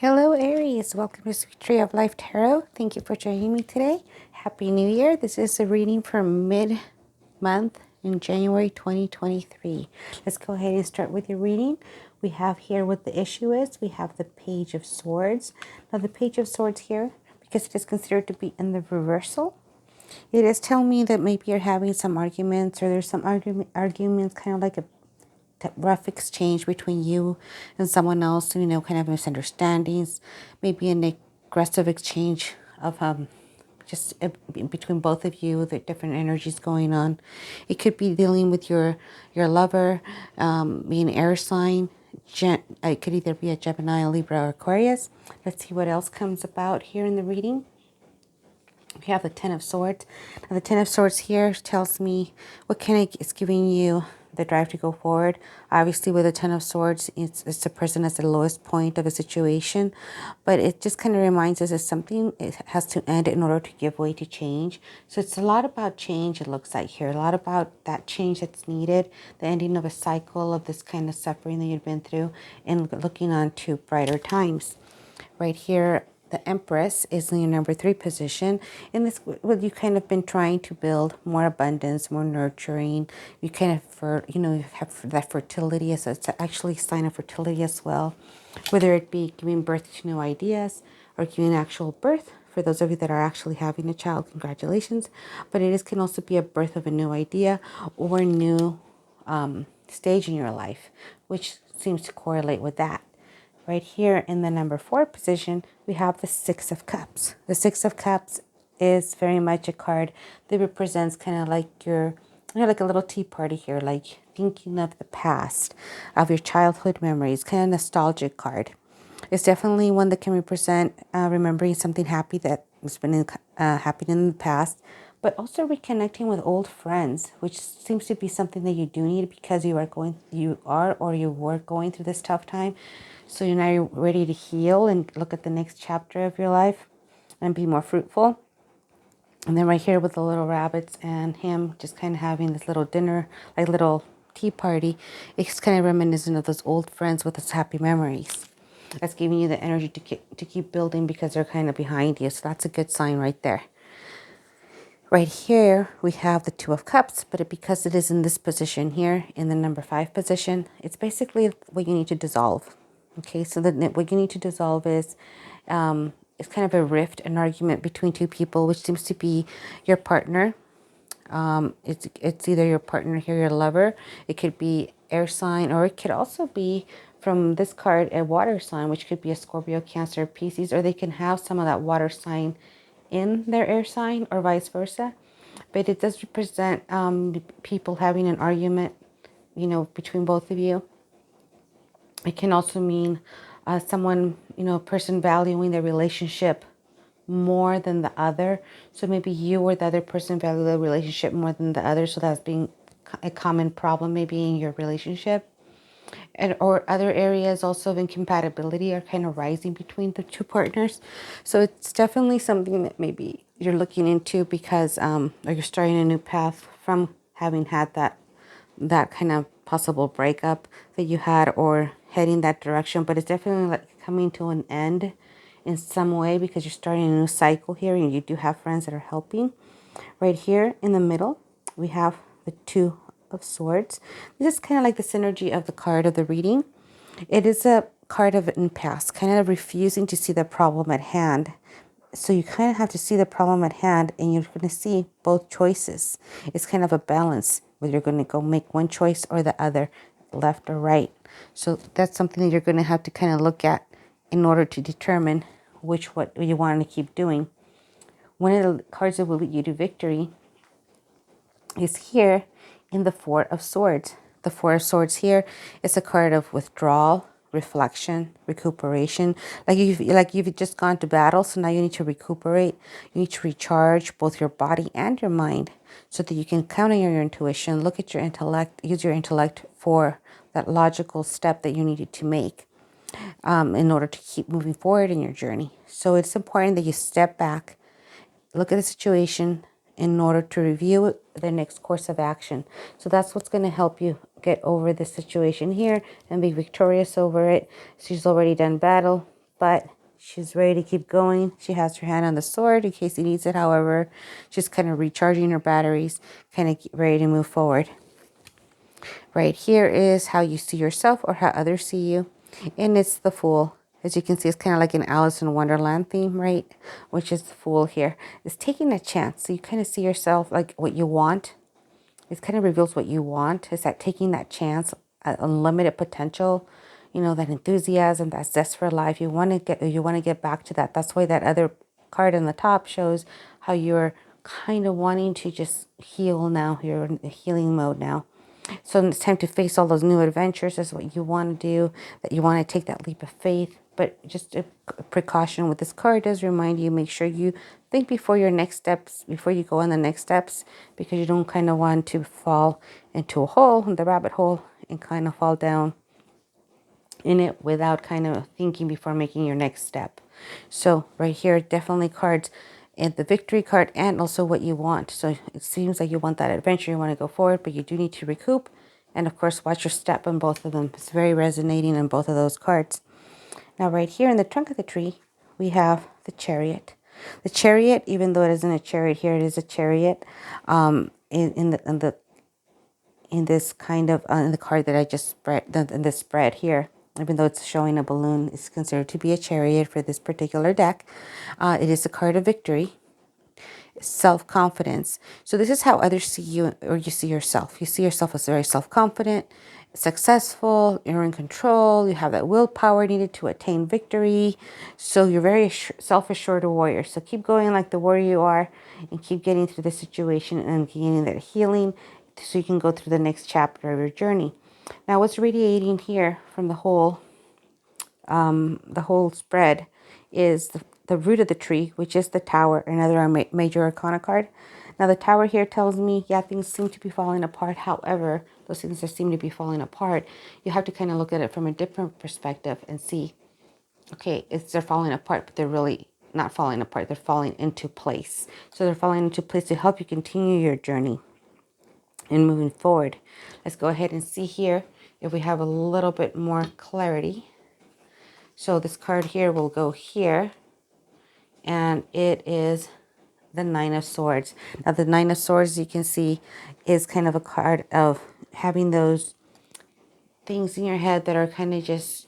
Hello Aries, welcome to Sweet Tree of Life Tarot. Thank you for joining me today. Happy New Year. This is a reading for mid-month in January 2023. Let's go ahead and start with your reading. We have here what the issue is. We have the Page of Swords. Now the Page of Swords here, because it is considered to be in the reversal, it is telling me that maybe you're having some arguments, or there's some arguments, kind of like a rough exchange between you and someone else, kind of misunderstandings, maybe an aggressive exchange of just between both of you, the different energies going on. It could be dealing with your lover, being air sign. It could either be a Gemini, Libra, or Aquarius. Let's see what else comes about here in the reading. We have the Ten of Swords. Now, the Ten of Swords here tells me what it's giving you the drive to go forward. Obviously, with the Ten of Swords, it's the person at the lowest point of a situation, but it just kind of reminds us that something it has to end in order to give way to change. So it's a lot about change, it looks like here. A lot about that change that's needed, the ending of a cycle of this kind of suffering that you've been through, and looking on to brighter times. Right here, the Empress is in your number 3 position. In this, well, you kind of been trying to build more abundance, more nurturing. You kind of, you have that fertility. So it's actually a sign of fertility as well. Whether it be giving birth to new ideas or giving actual birth. For those of you that are actually having a child, congratulations. But can also be a birth of a new idea or a new stage in your life, which seems to correlate with that. Right here in the number 4 position, we have the Six of Cups. The Six of Cups is very much a card that represents kind of like like a little tea party here, like thinking of the past, of your childhood memories, kind of nostalgic card. It's definitely one that can represent remembering something happy that has been happening in the past, but also reconnecting with old friends, which seems to be something that you do need because you were going through this tough time. So you're now ready to heal and look at the next chapter of your life and be more fruitful. And then right here with the little rabbits and him just kind of having this little dinner, like little tea party, it's kind of reminiscent of those old friends with those happy memories. That's giving you the energy to keep building because they're kind of behind you. So that's a good sign right there. Right here, we have the Two of Cups, but because it is in this position here, in the number 5 position, it's basically what you need to dissolve. Okay, so what you need to dissolve is it's kind of a rift, an argument between two people, which seems to be your partner. It's either your partner here, your lover. It could be air sign, or it could also be, from this card, a water sign, which could be a Scorpio, Cancer, Pisces, or they can have some of that water sign in their air sign or vice versa. But it does represent people having an argument, between both of you. It can also mean someone, person valuing their relationship more than the other. So maybe you or the other person value the relationship more than the other. So that's being a common problem maybe in your relationship. Or other areas also of incompatibility are kind of rising between the two partners. So it's definitely something that maybe you're looking into because or you're starting a new path from having had that kind of possible breakup that you had, or heading that direction. But it's definitely like coming to an end in some way because you're starting a new cycle here, and you do have friends that are helping. Right here in the middle, we have the Two of Swords. This is kind of like the synergy of the card of the reading. It is a card of impasse, kind of refusing to see the problem at hand. So you kind of have to see the problem at hand, and you're going to see both choices. It's kind of a balance, whether you're going to go make one choice or the other, left or right. So that's something that you're going to have to kind of look at in order to determine what you want to keep doing. One of the cards that will lead you to victory is here in the Four of Swords. The Four of Swords here is a card of withdrawal, reflection, recuperation. Like you've just gone to battle, so now you need to recuperate. You need to recharge both your body and your mind so that you can count on your intuition, look at your intellect, use your intellect for that logical step that you needed to make in order to keep moving forward in your journey. So it's important that you step back, look at the situation in order to review the next course of action. So that's what's going to help you get over the situation here and be victorious over it. She's already done battle, but She's ready to keep going. She has her hand on the sword in case he needs it. However, she's kind of recharging her batteries, kind of ready to move forward. Right here is how you see yourself or how others see you. And it's the Fool. As you can see, it's kind of like an Alice in Wonderland theme, right? Which is the Fool here. It's taking a chance. So you kind of see yourself like what you want. It kind of reveals what you want. Is that taking that chance, unlimited potential, you know, that enthusiasm, that zest for life. You want to get back to that. That's why that other card on the top shows how you're kind of wanting to just heal now. You're in the healing mode now. So it's time to face all those new adventures. That's what you want to do, that you want to take that leap of faith. But just a precaution with this card does remind you, make sure you think before your next steps, before you go on the next steps, because you don't kind of want to fall into a hole, in the rabbit hole, and kind of fall down in it without kind of thinking before making your next step. So right here, definitely cards and the victory card and also what you want. So it seems like you want that adventure, you want to go forward, but you do need to recoup. And of course, watch your step on both of them. It's very resonating on both of those cards. Now right here in the trunk of the tree, we have the Chariot. The Chariot, even though it isn't a chariot here, it is a chariot. In this kind of in the card that I just spread, in this spread here, even though it's showing a balloon, it's considered to be a chariot for this particular deck. It is a card of victory, self-confidence. So this is how others see you, or you see yourself. You see yourself as very self-confident, successful, you're in control, you have that willpower needed to attain victory. So you're very self-assured warrior. So keep going like the warrior you are, and keep getting through the situation and gaining that healing so you can go through the next chapter of your journey. Now what's radiating here from the whole spread is the root of the tree, which is the Tower, another major arcana card. Now the Tower here tells me, yeah, things seem to be falling apart. However, those things that seem to be falling apart, you have to kind of look at it from a different perspective and see, okay, they're falling apart, but they're really not falling apart. They're falling into place. So they're falling into place to help you continue your journey and moving forward. Let's go ahead and see here if we have a little bit more clarity. So this card here will go here, and it is the Nine of Swords. Now the Nine of Swords, you can see, is kind of a card of having those things in your head that are kind of just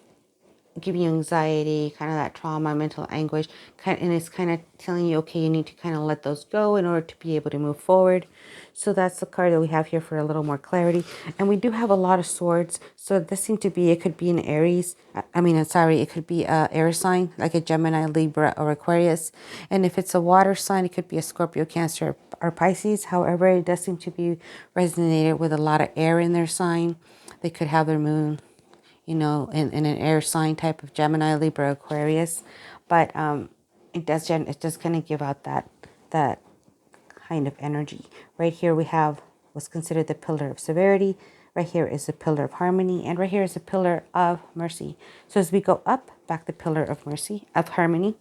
giving you anxiety, kind of that trauma, mental anguish, and it's kind of telling you, okay, you need to kind of let those go in order to be able to move forward. So that's the card that we have here for a little more clarity. And we do have a lot of swords. So this seems to be, it could be an Aries. It could be a air sign, like a Gemini, Libra, or Aquarius. And if it's a water sign, it could be a Scorpio, Cancer, or Pisces. However, it does seem to be resonated with a lot of air in their sign. They could have their moon, you know, in an air sign type of Gemini, Libra, Aquarius. But it does kind of give out that kind of energy. Right here we have what's considered the pillar of severity. Right here is the pillar of harmony. And right here is the pillar of mercy. So as we go up, back the pillar of mercy, of harmony,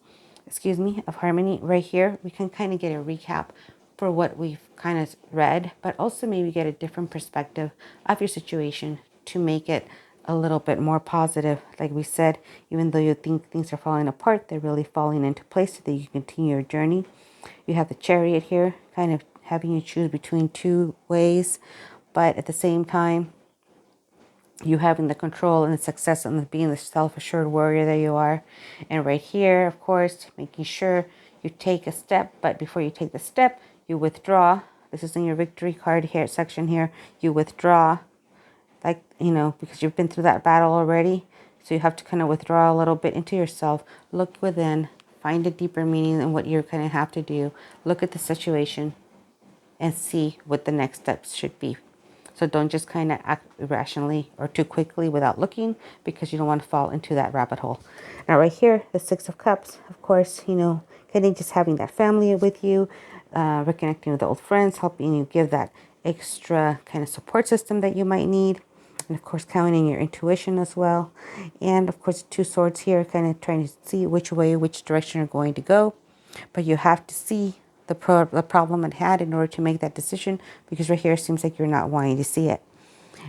of harmony. Right here, we can kind of get a recap for what we've kind of read, but also maybe get a different perspective of your situation to make it a little bit more positive. Like we said, even though you think things are falling apart, they're really falling into place so that you can continue your journey. You have the Chariot here, kind of having you choose between two ways, but at the same time, you having the control and the success and being the self-assured warrior that you are. And right here, of course, making sure you take a step, but before you take the step, you withdraw. This is in your victory card here section here. You withdraw, like, you know, because you've been through that battle already. So you have to kind of withdraw a little bit into yourself, look within, find a deeper meaning in what you kind of have to do. Look at the situation and see what the next steps should be. So don't just kind of act irrationally or too quickly without looking, because you don't want to fall into that rabbit hole. Now right here, the Six of Cups, of course, you know, kind of just having that family with you, reconnecting with the old friends, helping you give that extra kind of support system that you might need. And of course, counting your intuition as well. And of course, two swords here, kind of trying to see which direction you're going to go. But you have to see the problem at hand in order to make that decision, because right here it seems like you're not wanting to see it.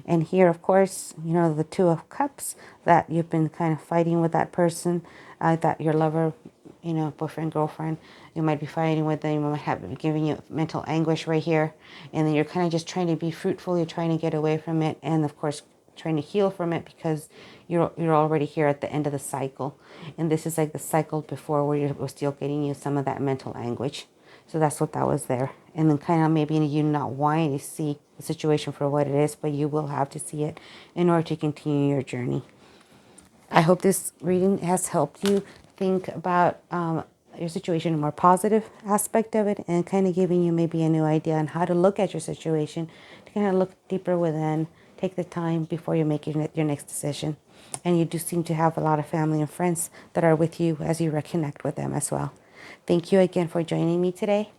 And here, of course, you know, the Two of Cups, that you've been kind of fighting with that person, that your lover, you know, boyfriend, girlfriend, you might be fighting with them, you might have giving you mental anguish right here. And then you're kind of just trying to be fruitful, you're trying to get away from it, and of course, trying to heal from it, because you're already here at the end of the cycle. And this is like the cycle before, where you were still getting you some of that mental anguish. So that's what that was there. And then kind of maybe you not wanting to see the situation for what it is, but you will have to see it in order to continue your journey. I hope this reading has helped you think about your situation, a more positive aspect of it, and kind of giving you maybe a new idea on how to look at your situation, to kind of look deeper within, take the time before you make your next decision. And you do seem to have a lot of family and friends that are with you as you reconnect with them as well. Thank you again for joining me today.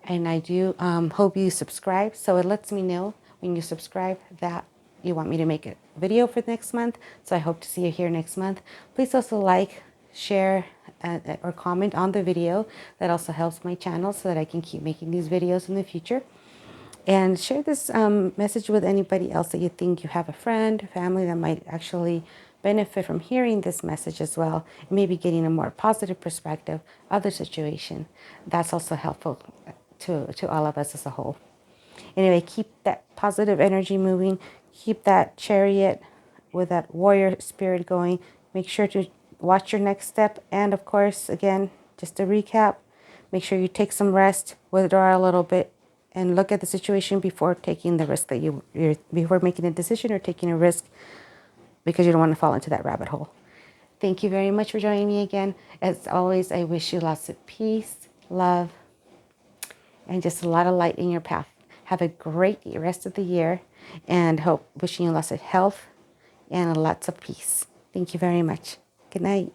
And I do hope you subscribe, so it lets me know when you subscribe that you want me to make a video for next month. So I hope to see you here next month. Please also like, share, or comment on the video. That also helps my channel so that I can keep making these videos in the future. And share this message with anybody else that you think you have a friend, family that might actually benefit from hearing this message as well. Maybe getting a more positive perspective of the situation. That's also helpful to all of us as a whole. Anyway, keep that positive energy moving. Keep that chariot with that warrior spirit going. Make sure to watch your next step. And of course, again, just to recap, make sure you take some rest, withdraw a little bit, and look at the situation before taking the risk that before making a decision or taking a risk, because you don't want to fall into that rabbit hole. Thank you very much for joining me again. As always, I wish you lots of peace, love, and just a lot of light in your path. Have a great rest of the year, and wishing you lots of health and lots of peace. Thank you very much. Good night.